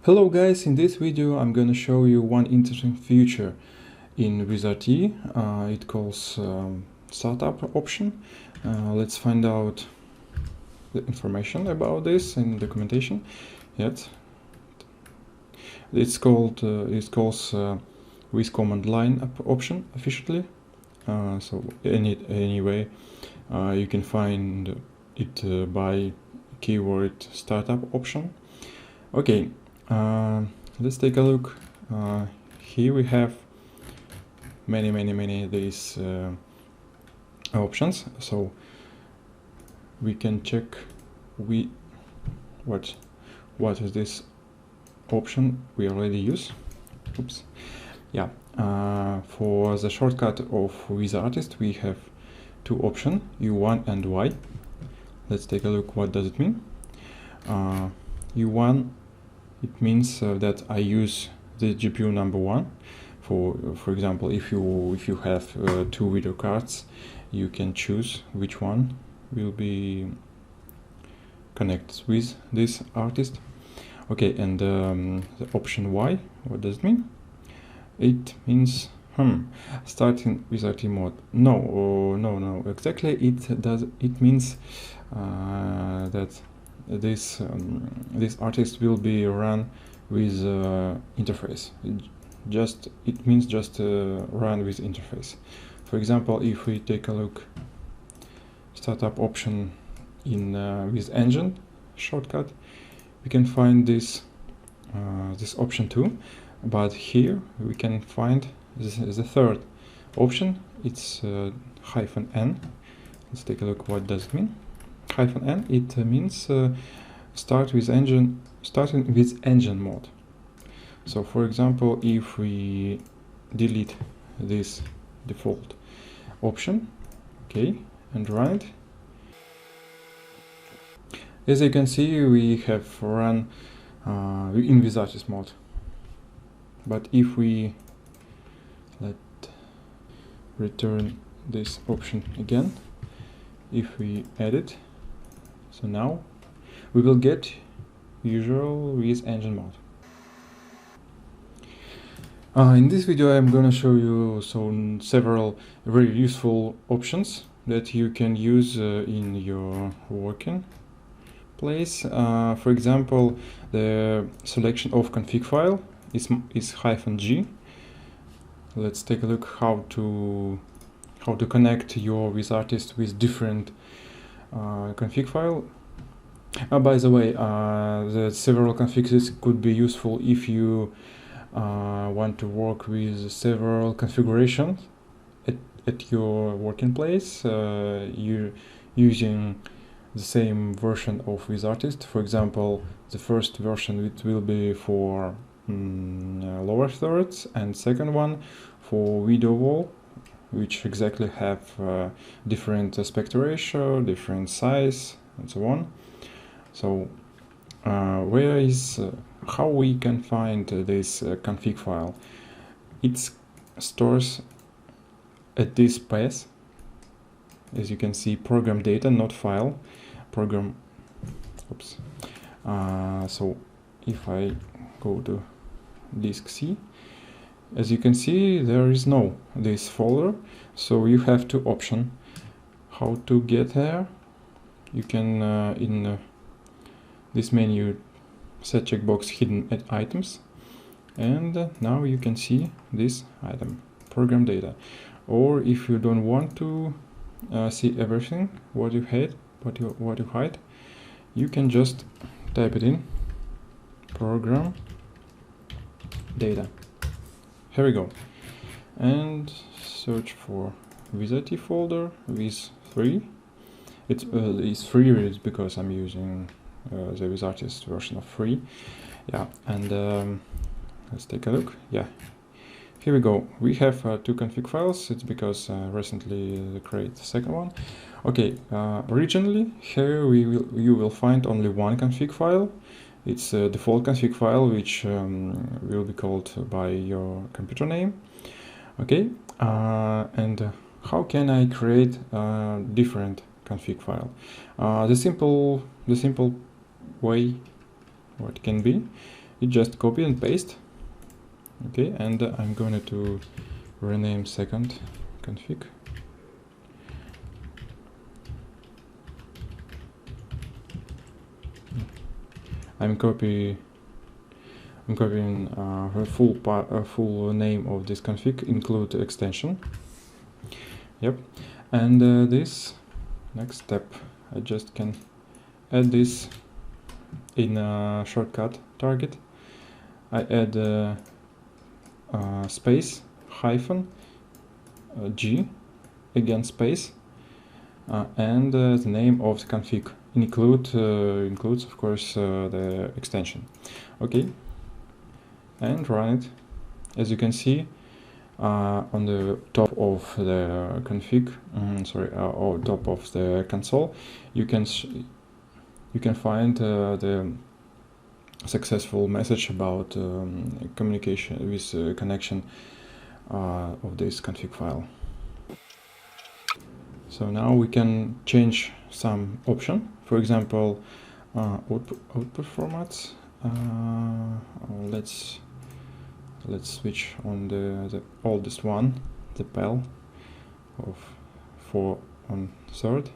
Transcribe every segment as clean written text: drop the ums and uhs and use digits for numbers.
Hello guys, in this video I'm gonna show you one interesting feature in VizArtist. It calls startup option. Let's find out the information about this in documentation. Yet it calls with command line option officially. So anyway, you can find it by keyword startup option. Okay. Let's take a look. Here we have many these options, so we can check what is this option we already use. Oops. Yeah. For the shortcut of VizArtist we have two options, U1 and Y. Let's take a look. What does it mean? U1, it means that I use the GPU number one. For example, if you have two video cards, you can choose which one will be connected with this artist. Okay, and the option Y, what does it mean? It means starting with RT mode. No, exactly. It means that this artist will be run with interface. It means just run with interface. For example, if we take a look startup option in VizEngine shortcut, we can find this option too, but here we can find the third option. It's -n. Let's take a look. What does it mean? -n, it means starting with engine mode. So for example, if we delete this default option, okay, and run it, as you can see, we have run in VizArtist mode. But if we return this option again, if we edit, so now we will get usual VizEngine mode. In this video I'm gonna show you several very useful options that you can use in your working place. For example, the selection of config file is -G. Let's take a look how to connect your VizArtist with different config file. By the way, the several configs could be useful if you want to work with several configurations at your working place, you using the same version of VizArtist. For example, the first version it will be for lower thirds, and second one for video wall, which exactly have different aspect ratio, different size, and so on. So how we can find this config file? It stores at this path, as you can see, program data, not file, program. Oops. So if I go to disk C, as you can see, there is no this folder, so you have two options how to get there. You can in this menu set checkbox hidden items, and now you can see this item, program data. Or if you don't want to see everything what you hide, you can just type it in, program data. Here we go, and search for VizArtist folder with 3. It's free because I'm using the VizArtist version of 3. Yeah, and let's take a look. Yeah, here we go. We have two config files. It's because recently created the second one. Okay, originally here you will find only one config file. It's a default config file, which will be called by your computer name. Okay, and how can I create a different config file? The simple way what can be, You just copy and paste. Okay, and I'm going to rename second config. I'm copying the full name of this config, include extension. Yep, and this next step, I just can add this in a shortcut target. I add space hyphen G, again space, and the name of the config. Includes of course the extension. Okay, and run it. As you can see, on the top of the config, or top of the console, you can find the successful message about communication with connection of this config file. So now we can change some option, for example, output formats. Let's switch on the oldest one, the PAL of 4 on third.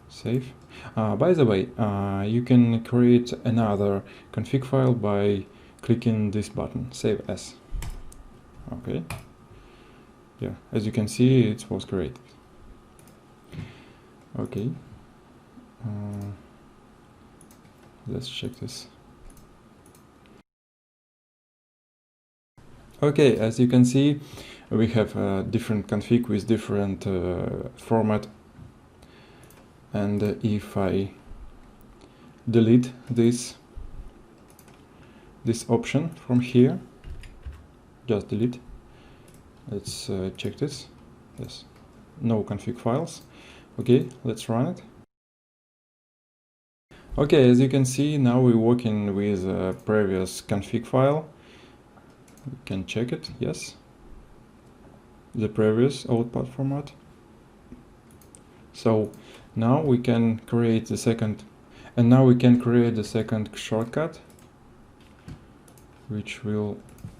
Save. By the way, you can create another config file by clicking this button, Save As. Okay. Yeah, as you can see, it was created. Okay. Let's check this. Okay, as you can see, we have a different config with different format. And if I delete this option from here, just delete. Let's check this. Yes, no config files. Okay, let's run it. Okay, as you can see, now we're working with a previous config file. We can check it. Yes, the previous output format. So now we can create the second, and now we can create the second shortcut, which will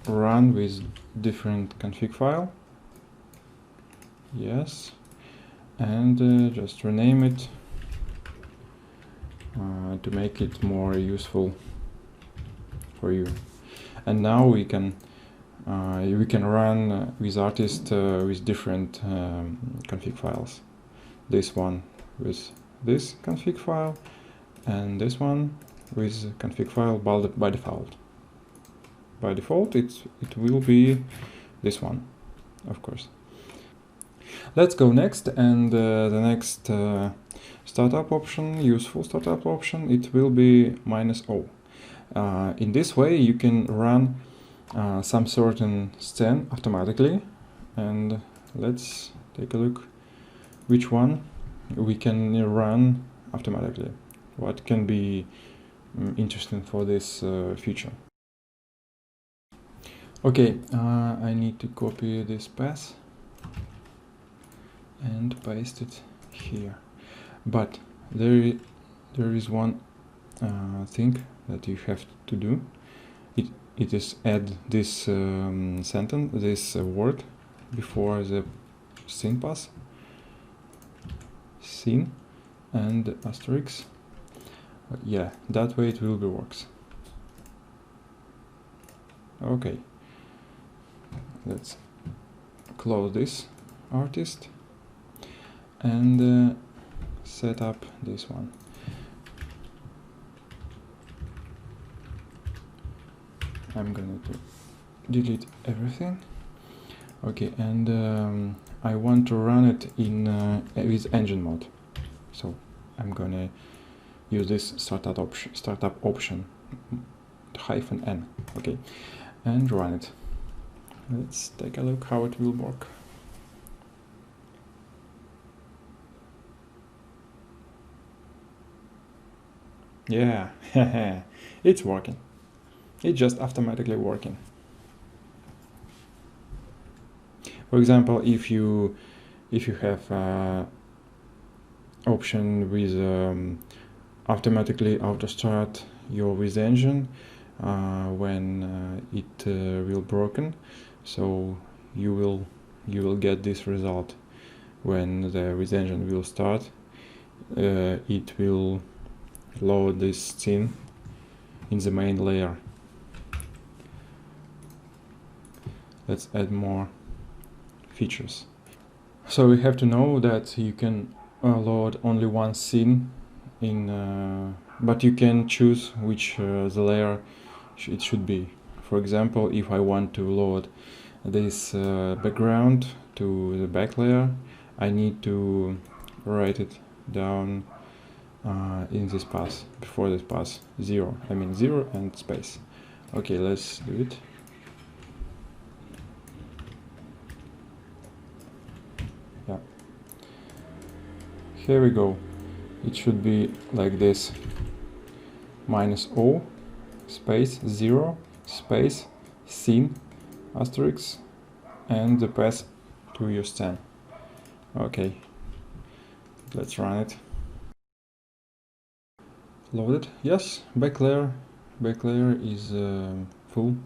run with different config file. Yes, and just rename it to make it more useful for you. And now we can run VizArtist with different config files. This one with this config file, and this one with config file by default. By default, it will be this one, of course. Let's go next, and the next startup option, useful startup option, it will be -O. In this way, you can run some certain scene automatically, and let's take a look which one we can run automatically. What can be interesting for this feature. Okay, I need to copy this path and paste it here. But there is one thing that you have to do. It is add this sentence, this word before the scene path. Scene and asterisk. Yeah, that way it will be works. Okay, let's close this artist and set up this one. I'm going to delete everything. Okay, and I want to run it in VizEngine mode, so I'm gonna use this startup option -N. Okay, and run it. Let's take a look how it will work. Yeah, it's working. It's just automatically working. For example, if you have option with automatically auto start your VizEngine, when it will broken. So you will get this result when the VizEngine will start. It will load this scene in the main layer. Let's add more features. So we have to know that you can load only one scene in, but you can choose which the layer it should be. For example, if I want to load this background to the back layer, I need to write it down in this path, before this path, 0. I mean 0 and space. Okay, let's do it. Yeah. Here we go. It should be like this. -O, space, 0, space, scene, asterisk, and the path to your stand. Okay. Let's run it. Loaded. Yes, back layer is full.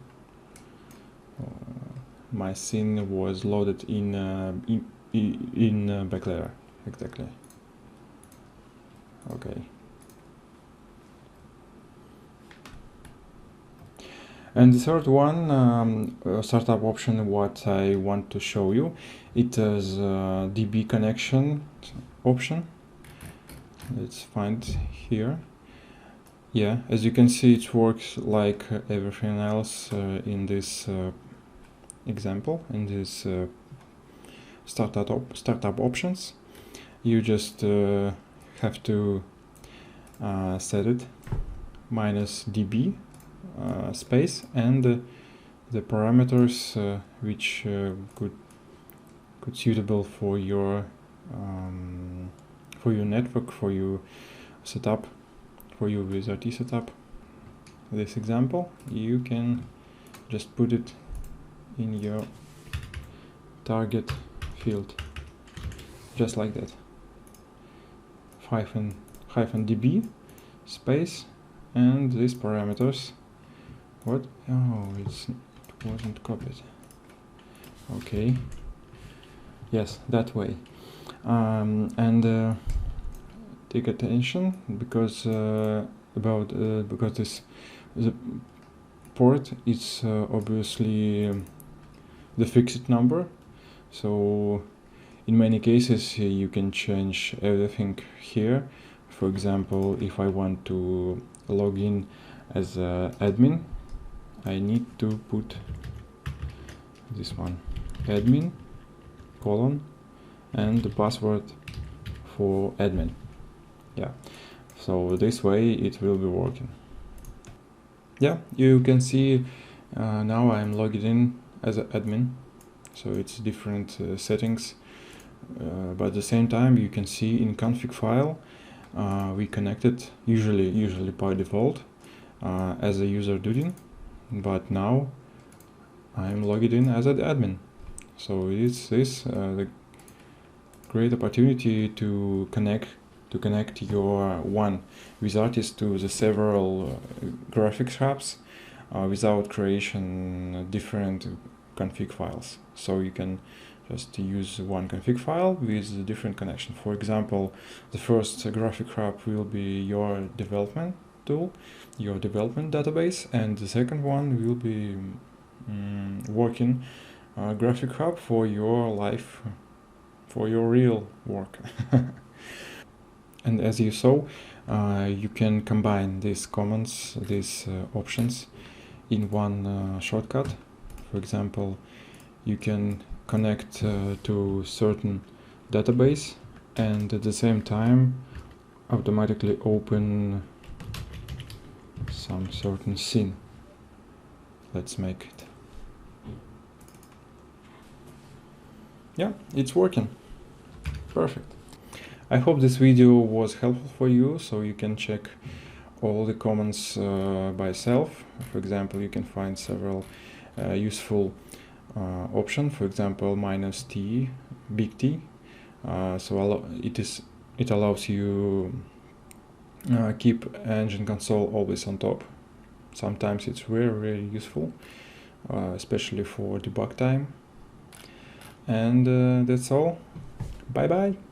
My scene was loaded in back layer, exactly. Okay. And the third one, startup option, what I want to show you, it is DB connection option. Let's find here. Yeah, as you can see, it works like everything else in this example, in this startup options. You just have to set it -db space and the parameters which could suitable for your network, for your setup, for your VizRT setup. This example, you can just put it in your target field, just like that. -db space and these parameters. What? Oh, it wasn't copied. Okay. Yes, that way. And take attention because because the port is obviously the fixed number. So in many cases you can change everything here. For example, if I want to log in as an admin, I need to put this one, admin : and the password for admin. Yeah, so this way it will be working. Yeah, you can see now I'm logged in as an admin, so it's different settings, but at the same time you can see in config file we connected usually by default as a user duty, but now I'm logged in as an admin. So it's the great opportunity to connect your one VizArtist to the several graphics hubs without creation different config files. So you can just use one config file with different connection. For example, the first graphic hub will be your development tool, your development database, and the second one will be working graphic hub for your life, for your real work. And as you saw, you can combine these commands, these options in one shortcut. For example, you can connect to certain database and at the same time automatically open some certain scene. Let's make it. Yeah, it's working. Perfect. I hope this video was helpful for you, so you can check all the commands by yourself. For example, you can find several useful options. For example, -t, big T. So it allows you keep engine console always on top. Sometimes it's very useful, especially for debug time. And that's all. Bye bye.